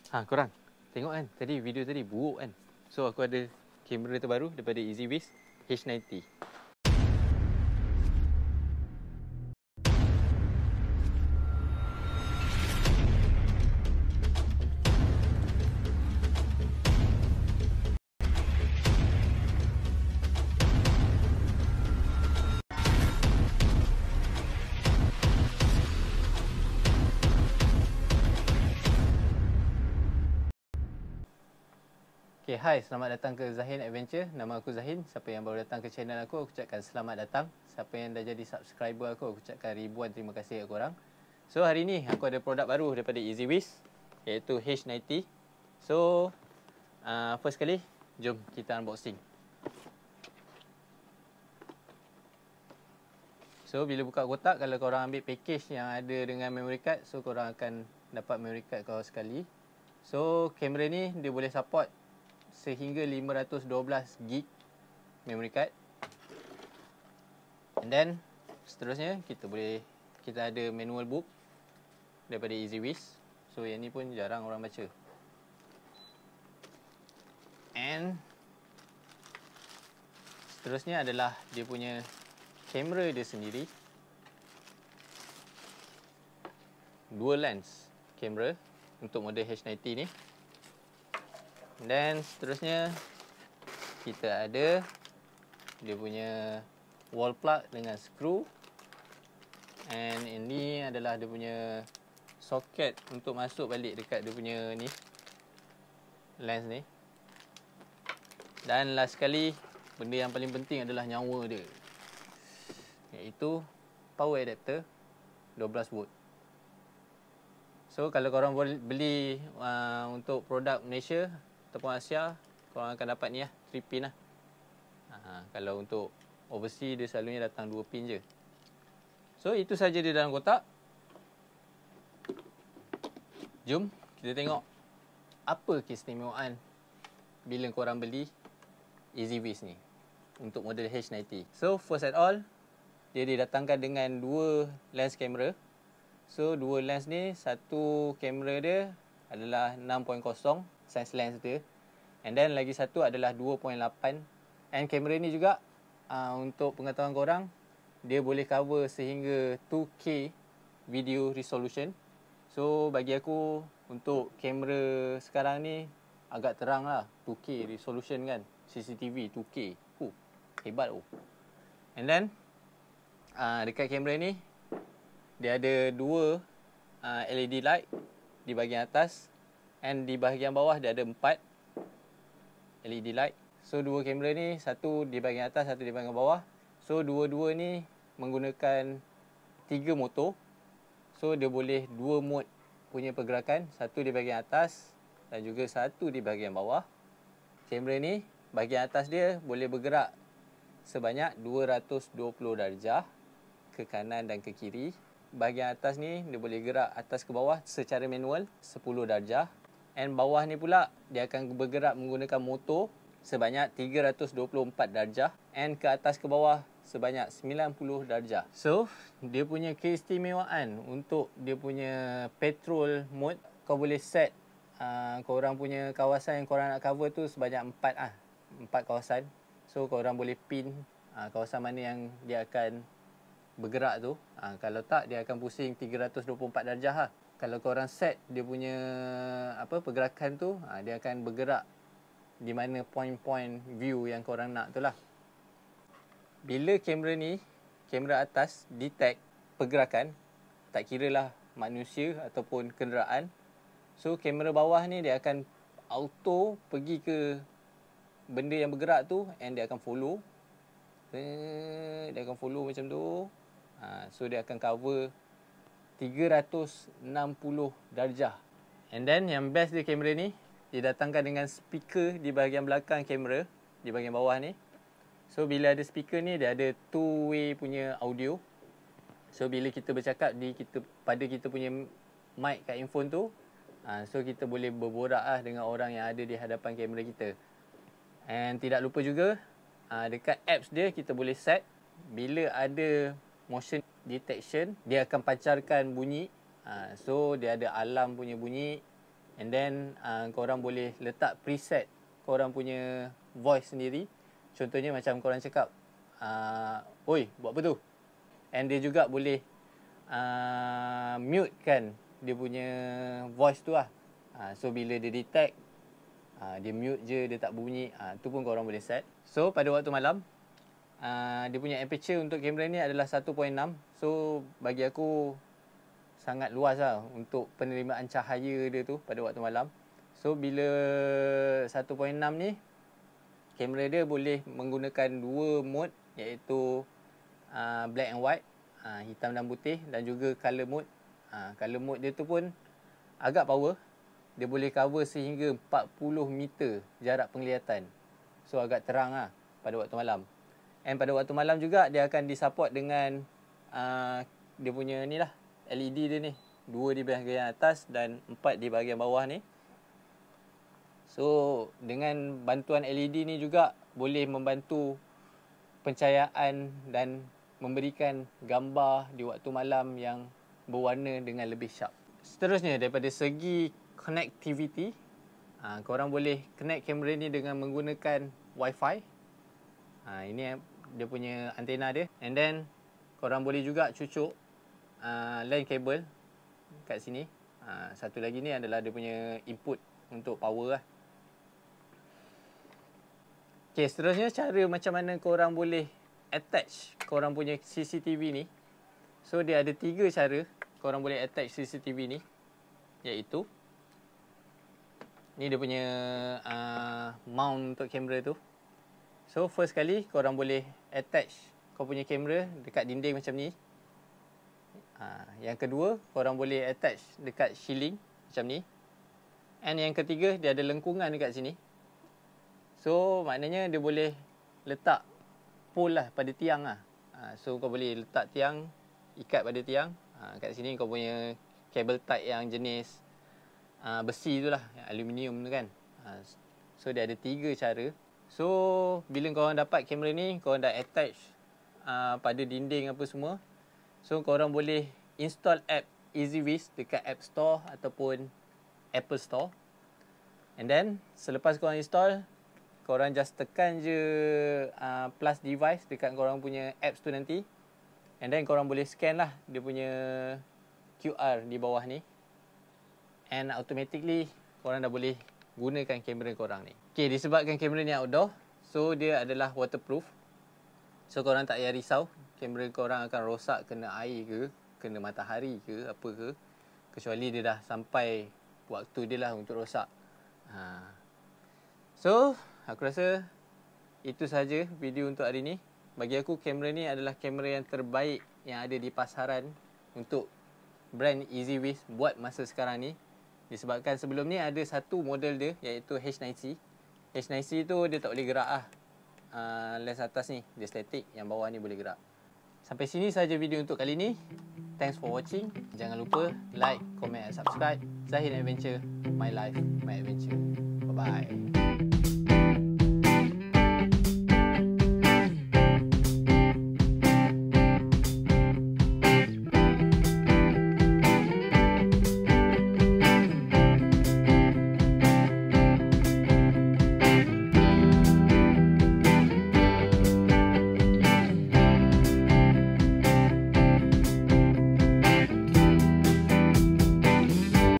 Korang tengok kan, tadi video tadi buruk kan. So aku ada kamera terbaru daripada EasyWiz H90. Okay, hai, selamat datang ke Zahin Adventure. Nama aku Zahin. Siapa yang baru datang ke channel aku ucapkan selamat datang. Siapa yang dah jadi subscriber aku ucapkan ribuan terima kasih kepada korang. So, hari ni aku ada produk baru daripada EasyWiz, iaitu H90. So, first kali, jom kita unboxing. So, bila buka kotak, kalau korang ambil package yang ada dengan memory card, so korang akan dapat memory card korang sekali. So, kamera ni dia boleh support sehingga 512 gig memory card. And then seterusnya kita ada manual book daripada EasyWiz. So yang ni pun jarang orang baca. And seterusnya adalah dia punya kamera dia sendiri. Dual lens kamera untuk model H90 ni. Dan seterusnya kita ada dia punya wall plug dengan skru. And ini adalah dia punya soket untuk masuk balik dekat dia punya ni lens ni. Dan last sekali, benda yang paling penting adalah nyawa dia, iaitu power adapter 12 volt. So kalau korang beli untuk produk Malaysia ataupun Asia, korang akan dapat ni lah, 3 pin lah. Kalau untuk overseas, dia selalunya datang 2 pin je. So itu saja dia dalam kotak. Jom kita tengok apa keistimewaan bila korang beli EasyWiz ni untuk model H90. So first at all, dia didatangkan dengan 2 lens kamera. So 2 lens ni, satu kamera dia adalah 6.0 size lens dia, and then lagi satu adalah 2.8. And kamera ni juga untuk pengetahuan korang, dia boleh cover sehingga 2K video resolution. So bagi aku, untuk kamera sekarang ni agak terang lah, 2K resolution kan, CCTV 2K, hebat tu. And then dekat kamera ni dia ada 2 LED light di bahagian atas, and di bahagian bawah dia ada 4 LED light. So 2 kamera ni, satu di bahagian atas, satu di bahagian bawah. So dua-dua ni menggunakan 3 motor. So dia boleh 2 mode punya pergerakan, satu di bahagian atas dan juga satu di bahagian bawah. Kamera ni bahagian atas dia boleh bergerak sebanyak 220 darjah ke kanan dan ke kiri. Bahagian atas ni dia boleh gerak atas ke bawah secara manual 10 darjah. And bawah ni pula dia akan bergerak menggunakan motor sebanyak 324 darjah. And ke atas ke bawah sebanyak 90 darjah. So dia punya keistimewaan untuk dia punya petrol mode, kau boleh set korang punya kawasan yang korang nak cover tu sebanyak 4 kawasan. So korang boleh pin kawasan mana yang dia akan bergerak tu. Kalau tak, dia akan pusing 324 darjah lah. Kalau korang set dia punya pergerakan tu, dia akan bergerak di mana point-point view yang korang nak tu lah. Bila kamera ni, kamera atas detect pergerakan, tak kira lah manusia ataupun kenderaan, so kamera bawah ni dia akan auto pergi ke benda yang bergerak tu, and dia akan follow. Dia akan follow macam tu. So dia akan cover 360 darjah. And then yang best dia kamera ni, dia datangkan dengan speaker di bahagian belakang kamera, di bahagian bawah ni. So bila ada speaker ni, dia ada 2-way punya audio. So bila kita bercakap pada kita punya mic kat handphone tu, so kita boleh berborak lah dengan orang yang ada di hadapan kamera kita. And tidak lupa juga, dekat apps dia kita boleh set, bila ada motion detection, dia akan pancarkan bunyi. So dia ada alarm punya bunyi, And then korang boleh letak preset korang punya voice sendiri. Contohnya macam korang cakap, oi, buat apa tu? And dia juga boleh mute kan dia punya voice tu lah. So bila dia detect, dia mute je, dia tak bunyi. Tu pun korang boleh set. So pada waktu malam, dia punya aperture untuk kamera ni adalah 1.6. So bagi aku sangat luas lah untuk penerimaan cahaya dia tu pada waktu malam. So bila 1.6 ni, kamera dia boleh menggunakan dua mode, iaitu black and white, hitam dan putih, dan juga color mode. Color mode dia tu pun agak power. Dia boleh cover sehingga 40 meter jarak penglihatan. So agak terang lah pada waktu malam. And pada waktu malam juga dia akan disupport dengan dia punya ni lah, LED dia ni. 2 di bahagian atas dan 4 di bahagian bawah ni. So dengan bantuan LED ni juga boleh membantu pencahayaan dan memberikan gambar di waktu malam yang berwarna dengan lebih sharp. Seterusnya, daripada segi connectivity, korang boleh connect kamera ni dengan menggunakan Wi-Fi. Ini dia punya antena dia. And then korang boleh juga cucuk LAN cable kat sini. Satu lagi ni adalah dia punya input untuk power lah. Okay, seterusnya cara macam mana korang boleh attach korang punya CCTV ni. So dia ada 3 cara korang boleh attach CCTV ni, iaitu ni dia punya mount untuk kamera tu. So first kali korang boleh attach kau punya kamera dekat dinding macam ni. Yang kedua, korang boleh attach dekat shielding macam ni. And yang ketiga, dia ada lengkungan dekat sini. So maknanya dia boleh letak pole lah pada tiang lah. So kau boleh letak tiang, ikat pada tiang. Kat sini kau punya kabel tie yang jenis besi tu lah, aluminium tu kan. So dia ada 3 cara. So bila korang dapat kamera ni, korang dah attach pada dinding apa semua. So korang boleh install app EasyViz dekat App Store ataupun Apple Store. And then selepas korang install, korang just tekan je plus device dekat korang punya apps tu nanti. And then korang boleh scan lah dia punya QR di bawah ni. And automatically korang dah boleh gunakan kamera korang ni. Okay, disebabkan kamera ni outdoor, so dia adalah waterproof. So korang tak payah risau kamera korang akan rosak kena air ke, kena matahari ke, apa ke. Kecuali dia dah sampai waktu dia lah untuk rosak. So aku rasa itu sahaja video untuk hari ni. Bagi aku kamera ni adalah kamera yang terbaik yang ada di pasaran untuk brand EasyViz buat masa sekarang ni. Disebabkan sebelum ni ada satu model dia, iaitu H9C. H9C tu dia tak boleh gerak lah. Lens atas ni dia static, yang bawah ni boleh gerak. Sampai sini sahaja video untuk kali ni. Thanks for watching. Jangan lupa like, comment and subscribe. Zahid Adventure, my life, my adventure. Bye-bye.